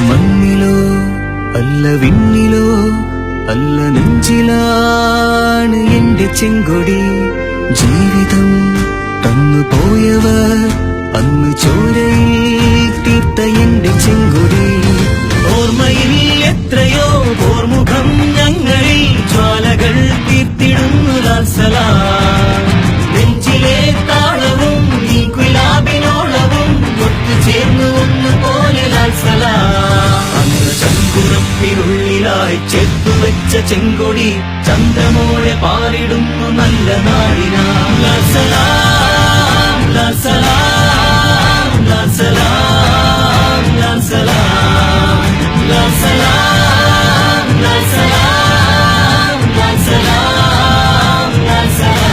മണ്ണിലോ അല്ല വിണ്ണിലോ അല്ല നെഞ്ചിലാണ് എന്റെ ചെങ്കൊടി. ജീവിതം തന്നു പോയവർ അന്ന് ചോരയിൽ തീർത്ത എന്റെ ചെങ്കൊടി. ഓർമ്മയിൽ എത്രയോ ഓർമുഖം ഞങ്ങളിൽ ജ്വാലകൾ തീർത്തിടുന്നു ലാൽസലാം. നെഞ്ചിലെ താളവും ഈ ഗുലാബിനോളവും ഒത്തുചേർന്നു ഒന്നുപോലെ ലാൽസലാം. അന്ന് ചങ്കുറപ്പിനുള്ളിലായി ചേർത്തുവെച്ച ചെങ്കൊടി ചന്ദ്രമോളെ പാറിടുന്നു നല്ല നാടിനാ. ലാൽസലാം ലാൽസലാം ലാൽസലാം ലാൽസലാം ലാൽസലാം ലാൽസലാം ലാൽസലാം ലാൽസലാം.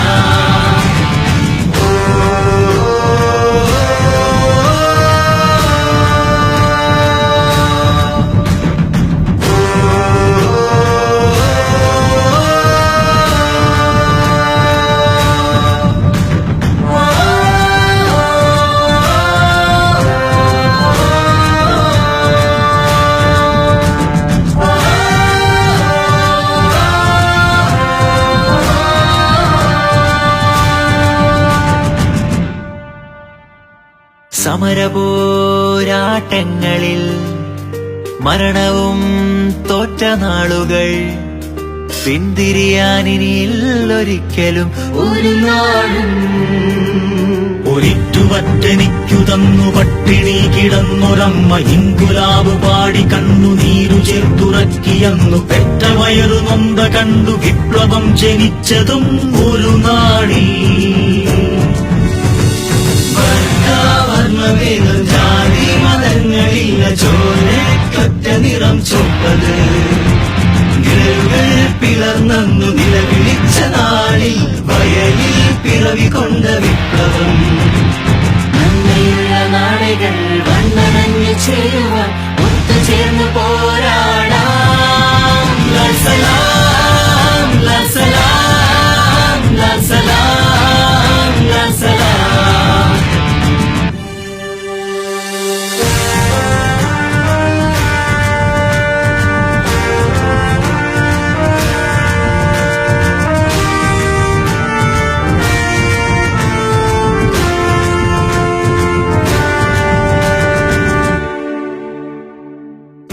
സമരപോരാട്ടങ്ങളിൽ മരണവും തോറ്റ നാളുകൾ പിന്തിരിയാനിനിയില്ലൊരിക്കലും ഒരു നാളും. ഒരിറ്റുവറ്റനിക്കു തന്നു പട്ടിണി കിടന്നൊരമ്മ ഇൻകുലാബ് പാടി കണ്ണുനീരു ചേർത്തുറക്കിയന്നു പെറ്റ വയറു നൊന്ത കണ്ടു വിപ്ലവം ജനിച്ചതും ഒരു നാളിൽ. വർണ്ണവേദം ജാതി മതങ്ങളില്ല ചോരക്കൊറ്റ നിറം ചൊപ്പത്. നിഴലുകൾ പിളർന്നു നിലവിളിച്ച നാളിൽ വയലിൽ പിറവി കൊണ്ട വിപ്ലവം. നന്മയുള്ള നാടുകൾ വന്നണഞ്ഞു ചേരുവാൻ ഒത്തുചേർന്നു പോരാടാം. ലാൽസലാം ലാൽസലാം ലാൽസലാം ലാൽസലാം.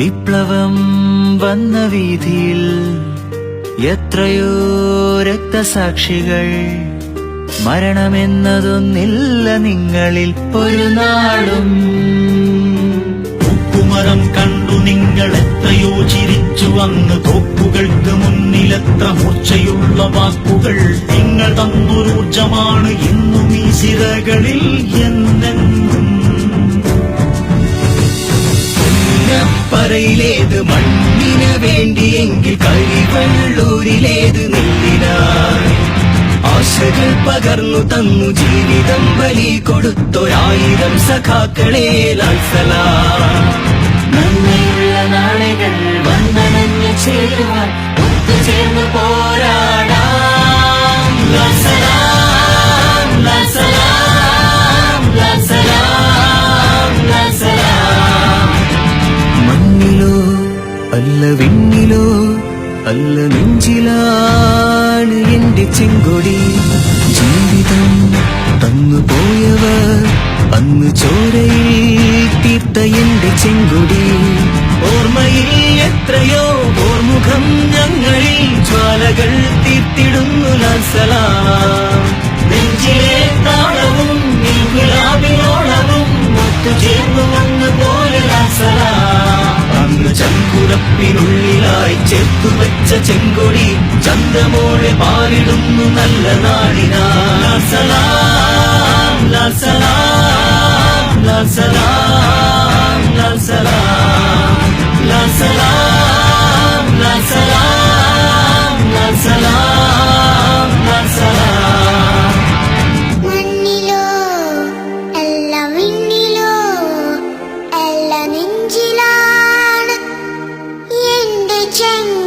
വിപ്ലവം വന്ന വീതിയിൽ എത്രയോ രക്തസാക്ഷികൾ. മരണമെന്നതൊന്നില്ല നിങ്ങളിൽ ഒരു നാളും. ഉപ്പുമരം കണ്ടു നിങ്ങൾ എത്രയോ ചിരിച്ചു അന്ന്. തോക്കുകൾക്ക് മുന്നിലെത്ര മൂർച്ചയുള്ള വാക്കുകൾ നിങ്ങൾ തന്നൊരൂർജമാണ് എന്നും ഈ സിരകളിൽ എന്നെന്നും. പറയിലേത് മണ്ണിന് വേണ്ടിയെങ്കിൽ കരിവള്ളൂരിലേത് നെല്ലിനായി. ആശകൾ പകർന്നു തന്നു ജീവിതം ബലി കൊടുത്തൊരായിരം സഖാക്കളെ ലാൽസലാം. നന്മയുള്ള നാളുകൾ വന്നണഞ്ഞു ചേരുവാൻ ഒത്തുചേർന്നു പോരാടാം. ലാൽസലാം ലാൽസലാം ലാൽസലാം ലാൽസലാം. മണ്ണിലോ അല്ല വിണ്ണിലോ അല്ല നെഞ്ചിലാണ് എന്റെ ചെങ്കൊടി. ജീവിതം തന്നു പോയവർ അന്ന് ചോരയിൽ തീർത്ത എന്റെ ചെങ്കൊടി. ഓർമ്മയിൽ എത്രയോ ഓർമുഖം ഞങ്ങളിൽ ജ്വാലകൾ തീർത്തിടുന്നു ലാൽസലാം. നെഞ്ചിലെ താളവും ഗുലാബിനോളവും ഒത്തുചേർന്നു ഒന്നുപോലെ ലാൽസലാം. അന്ന് ചങ്കുറപ്പിനുള്ളിലായി ചേർത്തുവെച്ച ചെങ്കൊടി ചന്ദ്രമോളെ പാറിടുന്നു നല്ല നാടിനാ. ലാൽസലാം ലാൽസലാം ലാൽസലാം ലാൽസലാം ലാൽസലാം ലാൽസലാം ലാൽസലാം ലാൽസലാം. മണ്ണിലോ അല്ല വിണ്ണിലോ അല്ല നെഞ്ചിലാണ് എന്റെ ചെങ്കൊടി.